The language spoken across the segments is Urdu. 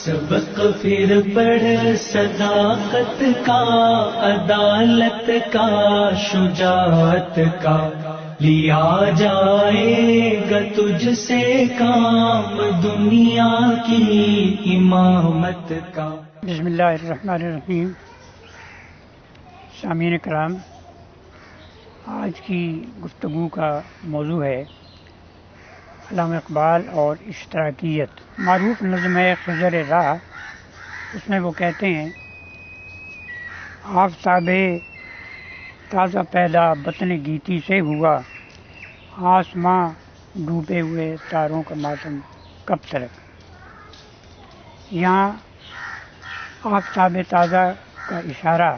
سبق پھر پڑھ صداقت کا، عدالت کا، شجاعت کا، لیا جائے گا تجھ سے کام دنیا کی امامت کا۔ بسم اللہ الرحمن الرحیم۔ سامعین کرام، آج کی گفتگو کا موضوع ہے علامہ اقبال اور اشتراکیت۔ معروف نظم ہے خضر راہ، اس میں وہ کہتے ہیں: آفتاب تازہ پیدا بطن گیتی سے ہوا، آسماں ڈوبے ہوئے تاروں کا ماتم کب تلک۔ یہاں آفتاب تازہ کا اشارہ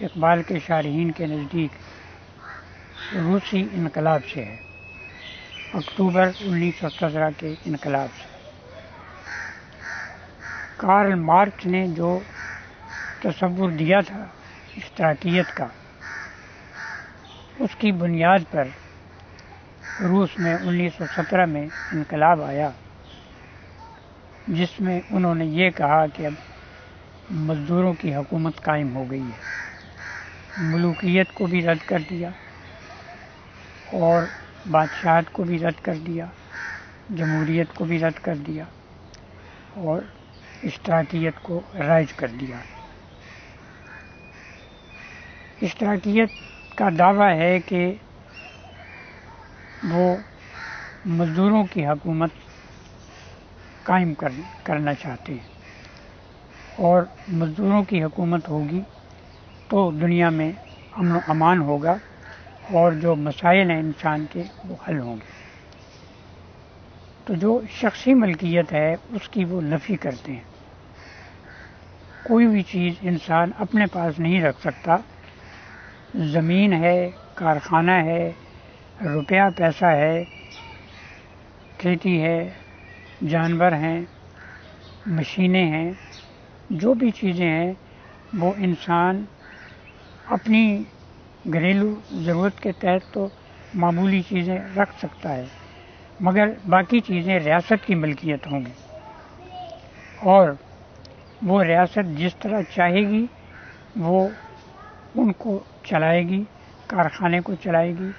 اقبال کے شارحین کے نزدیک روسی انقلاب سے ہے، اکتوبر 1917 کے انقلاب سے۔ کارل مارکس نے جو تصور دیا تھا اشتراکیت کا، اس کی بنیاد پر روس میں 1917 میں انقلاب آیا، جس میں انہوں نے یہ کہا کہ اب مزدوروں کی حکومت قائم ہو گئی ہے، ملوکیت کو بھی رد کر دیا اور بادشاہت کو بھی رد کر دیا، جمہوریت کو بھی رد کر دیا اور اشتراکیت کو رائج کر دیا۔ اشتراکیت کا دعویٰ ہے کہ وہ مزدوروں کی حکومت قائم کرنا چاہتے ہیں، اور مزدوروں کی حکومت ہوگی تو دنیا میں امن و امان ہوگا اور جو مسائل ہیں انسان کے وہ حل ہوں گے۔ تو جو شخصی ملکیت ہے اس کی وہ نفی کرتے ہیں۔ کوئی بھی چیز انسان اپنے پاس نہیں رکھ سکتا۔ زمین ہے، کارخانہ ہے، روپیہ پیسہ ہے، کھیتی ہے، جانور ہیں، مشینیں ہیں، جو بھی چیزیں ہیں وہ انسان اپنی گھریلو ضرورت کے تحت تو معمولی چیزیں رکھ سکتا ہے، مگر باقی چیزیں ریاست کی ملکیت ہوں گی، اور وہ ریاست جس طرح چاہے گی وہ ان کو چلائے گی، کارخانے کو چلائے گی،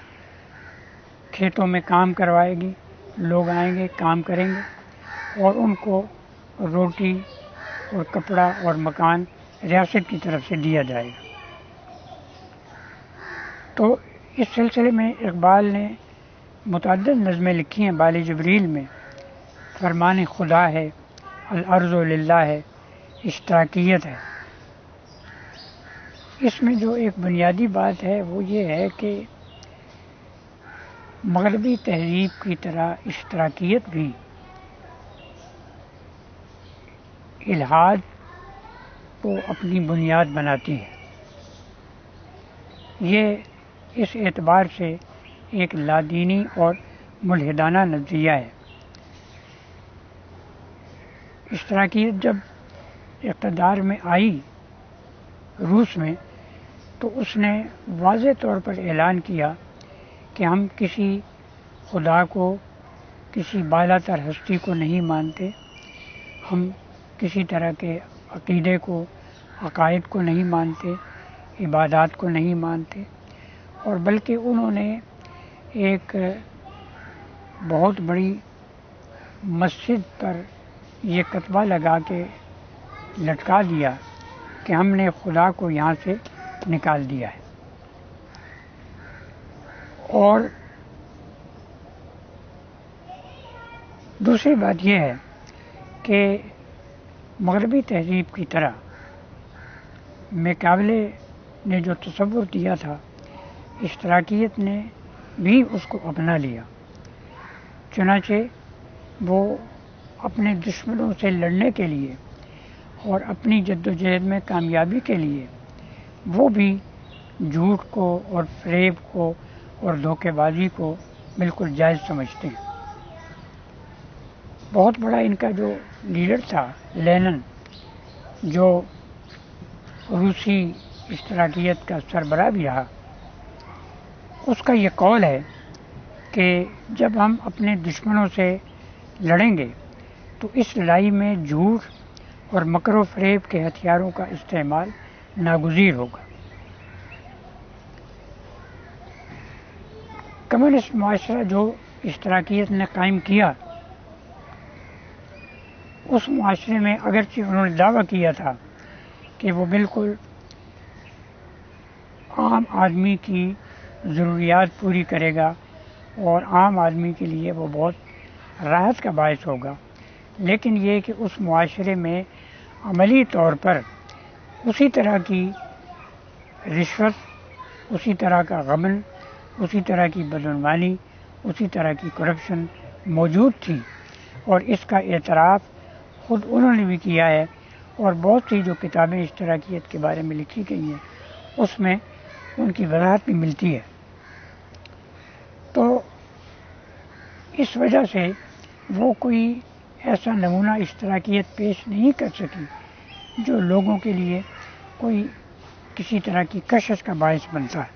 کھیتوں میں کام کروائے گی، لوگ آئیں گے کام کریں گے اور ان کو روٹی اور کپڑا اور مکان ریاست کی طرف سے دیا جائے گا۔ تو اس سلسلے میں اقبال نے متعدد نظمیں لکھی ہیں۔ بال جبریل میں فرمان خدا ہے، الارض للہ ہے، اشتراکیت ہے۔ اس میں جو ایک بنیادی بات ہے وہ یہ ہے کہ مغربی تہذیب کی طرح اشتراکیت بھی الحاد کو اپنی بنیاد بناتی ہے۔ یہ اس اعتبار سے ایک لادینی اور ملحدانہ نظریہ ہے۔ اشتراکیت جب اقتدار میں آئی روس میں تو اس نے واضح طور پر اعلان کیا کہ ہم کسی خدا کو، کسی بالا تر ہستی کو نہیں مانتے، ہم کسی طرح کے عقیدے کو، عقائد کو نہیں مانتے، عبادات کو نہیں مانتے، اور بلکہ انہوں نے ایک بہت بڑی مسجد پر یہ کتبہ لگا کے لٹکا دیا کہ ہم نے خدا کو یہاں سے نکال دیا ہے۔ اور دوسری بات یہ ہے کہ مغربی تہذیب کی طرح میکاولے نے جو تصور دیا تھا، اشتراکیت نے بھی اس کو اپنا لیا۔ چنانچہ وہ اپنے دشمنوں سے لڑنے کے لیے اور اپنی جدوجہد میں کامیابی کے لیے وہ بھی جھوٹ کو اور فریب کو اور دھوکے بازی کو بالکل جائز سمجھتے ہیں۔ بہت بڑا ان کا جو لیڈر تھا لینن، جو روسی اشتراکیت کا سربراہ بھی رہا، اس کا یہ قول ہے کہ جب ہم اپنے دشمنوں سے لڑیں گے تو اس لڑائی میں جھوٹ اور مکر و فریب کے ہتھیاروں کا استعمال ناگزیر ہوگا۔ کمیونسٹ معاشرہ جو اشتراکیت نے قائم کیا، اس معاشرے میں اگرچہ انہوں نے دعویٰ کیا تھا کہ وہ بالکل عام آدمی کی ضروریات پوری کرے گا اور عام آدمی کے لیے وہ بہت راحت کا باعث ہوگا، لیکن یہ کہ اس معاشرے میں عملی طور پر اسی طرح کی رشوت، اسی طرح کا غبن، اسی طرح کی بدعنوانی، اسی طرح کی کرپشن موجود تھی، اور اس کا اعتراف خود انہوں نے بھی کیا ہے، اور بہت سی جو کتابیں اشتراکیت کے بارے میں لکھی گئی ہیں اس میں ان کی وضاحت بھی ملتی ہے۔ تو اس وجہ سے وہ کوئی ایسا نمونہ اشتراکیت پیش نہیں کر سکی جو لوگوں کے لیے کوئی کسی طرح کی کشش کا باعث بنتا ہے۔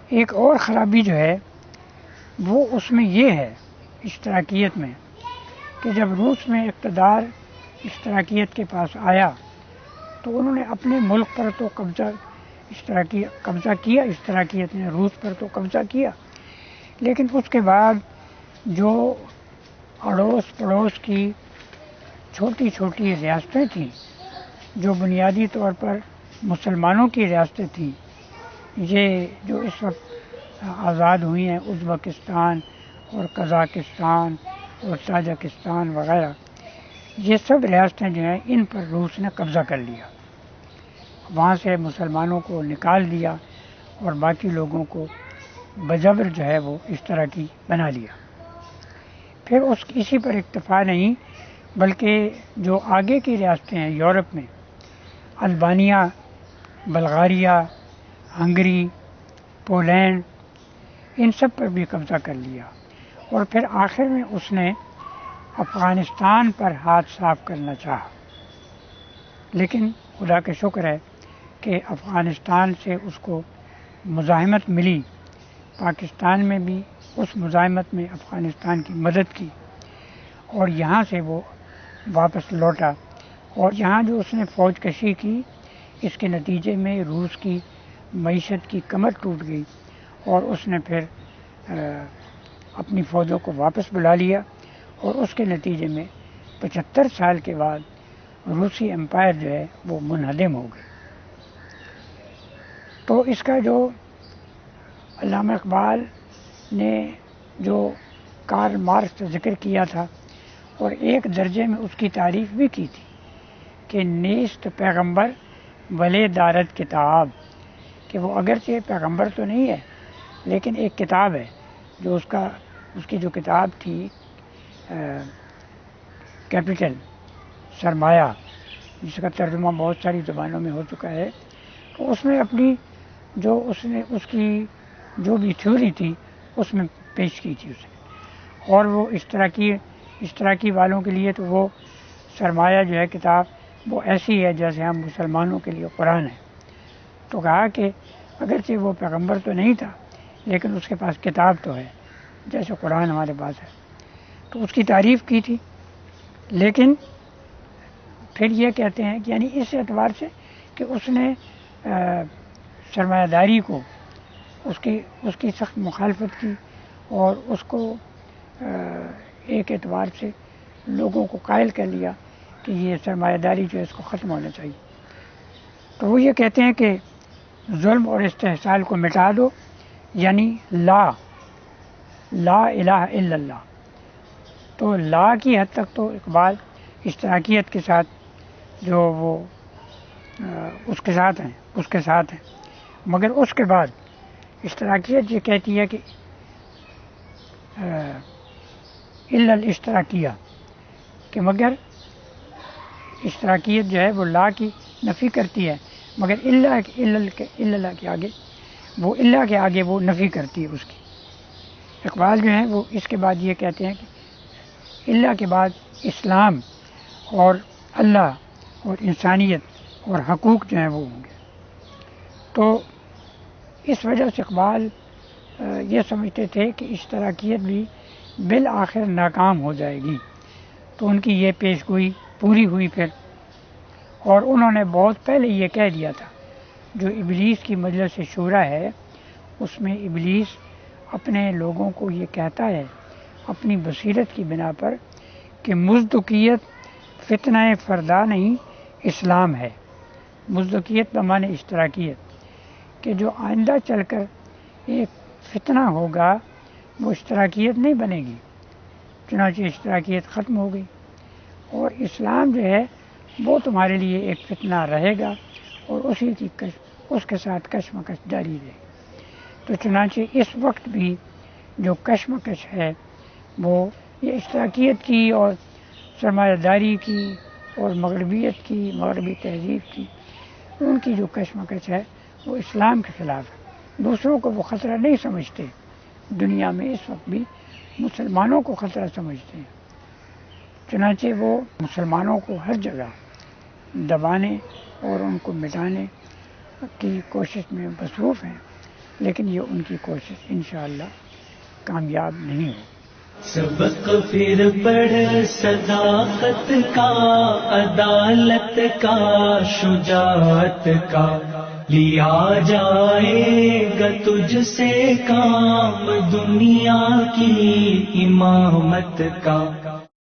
ایک اور خرابی جو ہے وہ اس میں یہ ہے اشتراکیت میں کہ جب روس میں اقتدار اشتراکیت کے پاس آیا تو انہوں نے اپنے ملک پر تو قبضہ کیا، اشتراکیت نے روس پر تو قبضہ کیا، لیکن اس کے بعد جو اڑوس پڑوس کی چھوٹی چھوٹی ریاستیں تھیں جو بنیادی طور پر مسلمانوں کی ریاستیں تھیں، یہ جو اس وقت آزاد ہوئی ہیں، ازبکستان اور قزاقستان اور تاجکستان وغیرہ، یہ سب ریاستیں جو ہیں ان پر روس نے قبضہ کر لیا، وہاں سے مسلمانوں کو نکال دیا اور باقی لوگوں کو بجبر جو ہے وہ اس طرح کی بنا لیا۔ پھر اسی پر اکتفا نہیں بلکہ جو آگے کی ریاستیں ہیں یورپ میں، البانیہ، بلغاریہ، ہنگری، پولینڈ، ان سب پر بھی قبضہ کر لیا، اور پھر آخر میں اس نے افغانستان پر ہاتھ صاف کرنا چاہا، لیکن خدا کا شکر ہے کہ افغانستان سے اس کو مزاحمت ملی، پاکستان میں بھی اس مزاحمت میں افغانستان کی مدد کی اور یہاں سے وہ واپس لوٹا، اور یہاں جو اس نے فوج کشی کی اس کے نتیجے میں روس کی معیشت کی کمر ٹوٹ گئی اور اس نے پھر اپنی فوجوں کو واپس بلا لیا، اور اس کے نتیجے میں 75 سال کے بعد روسی امپائر جو ہے وہ منہدم ہو گئی۔ تو اس کا جو علامہ اقبال نے جو کارل مارکس کا ذکر کیا تھا اور ایک درجے میں اس کی تعریف بھی کی تھی کہ نیست پیغمبر ولے دارد کتاب، کہ وہ اگرچہ پیغمبر تو نہیں ہے لیکن ایک کتاب ہے، جو اس کی جو کتاب تھی کیپٹل، سرمایہ، جس کا ترجمہ بہت ساری زبانوں میں ہو چکا ہے، تو اس میں اپنی جو اس کی جو بھی تھیوری تھی اس میں پیش کی تھی اسے، اور وہ اشتراکی والوں کے لیے تو وہ سرمایہ جو ہے کتاب وہ ایسی ہے جیسے ہم مسلمانوں کے لیے قرآن ہے۔ تو کہا کہ اگرچہ وہ پیغمبر تو نہیں تھا لیکن اس کے پاس کتاب تو ہے جیسے قرآن ہمارے پاس ہے، تو اس کی تعریف کی تھی۔ لیکن پھر یہ کہتے ہیں کہ یعنی اس اعتبار سے کہ اس نے سرمایہ داری کو اس کی سخت مخالفت کی اور اس کو ایک اعتبار سے لوگوں کو قائل کر لیا کہ یہ سرمایہ داری جو ہے اس کو ختم ہونا چاہیے۔ تو وہ یہ کہتے ہیں کہ ظلم اور استحصال کو مٹا دو، یعنی لا الہ الا اللہ۔ تو لا کی حد تک تو اقبال اشتراکیت کے ساتھ جو وہ اس کے ساتھ ہیں، مگر اس کے بعد اشتراکیت یہ کہتی ہے کہ الا الاشتراکیہ، کہ مگر اشتراکیت جو ہے وہ لا کی نفی کرتی ہے، مگر اللہ کے آگے وہ نفی کرتی ہے اس کی۔ اقبال جو ہیں وہ اس کے بعد یہ کہتے ہیں کہ اللہ کے بعد اسلام اور اللہ اور انسانیت اور حقوق جو ہیں وہ ہوں گے۔ تو اس وجہ سے اقبال یہ سمجھتے تھے کہ اشتراکیت بھی بالآخر ناکام ہو جائے گی، تو ان کی یہ پیش گوئی پوری ہوئی پھر، اور انہوں نے بہت پہلے یہ کہہ دیا تھا. جو ابلیس کی مجلس شورا ہے اس میں ابلیس اپنے لوگوں کو یہ کہتا ہے اپنی بصیرت کی بنا پر کہ مزدقیت فتنہ فردا نہیں اسلام ہے. مزدقیت بمعنی اشتراکیت، کہ جو آئندہ چل کر ایک فتنہ ہوگا وہ اشتراکیت نہیں بنے گی، چنانچہ اشتراکیت ختم ہو گئی، اور اسلام جو ہے وہ تمہارے لیے ایک فتنہ رہے گا اور اس کے ساتھ کشمکش جاری رہے. تو چنانچہ اس وقت بھی جو کشمکش ہے وہ یہ اشتراکیت کی اور سرمایہ داری کی اور مغربیت کی، مغربی تہذیب کی، ان کی جو کشمکش ہے وہ اسلام کے خلاف ہے. دوسروں کو وہ خطرہ نہیں سمجھتے، دنیا میں اس وقت بھی مسلمانوں کو خطرہ سمجھتے ہیں. چنانچہ وہ مسلمانوں کو ہر جگہ دبانے اور ان کو مٹانے کی کوشش میں مصروف ہیں، لیکن یہ ان کی کوشش انشاءاللہ کامیاب نہیں ہوگی. سبق پھر پڑھ صداقت کا، عدالت کا، شجاعت کا، لیا جائے گا تجھ سے کام دنیا کی امامت کا.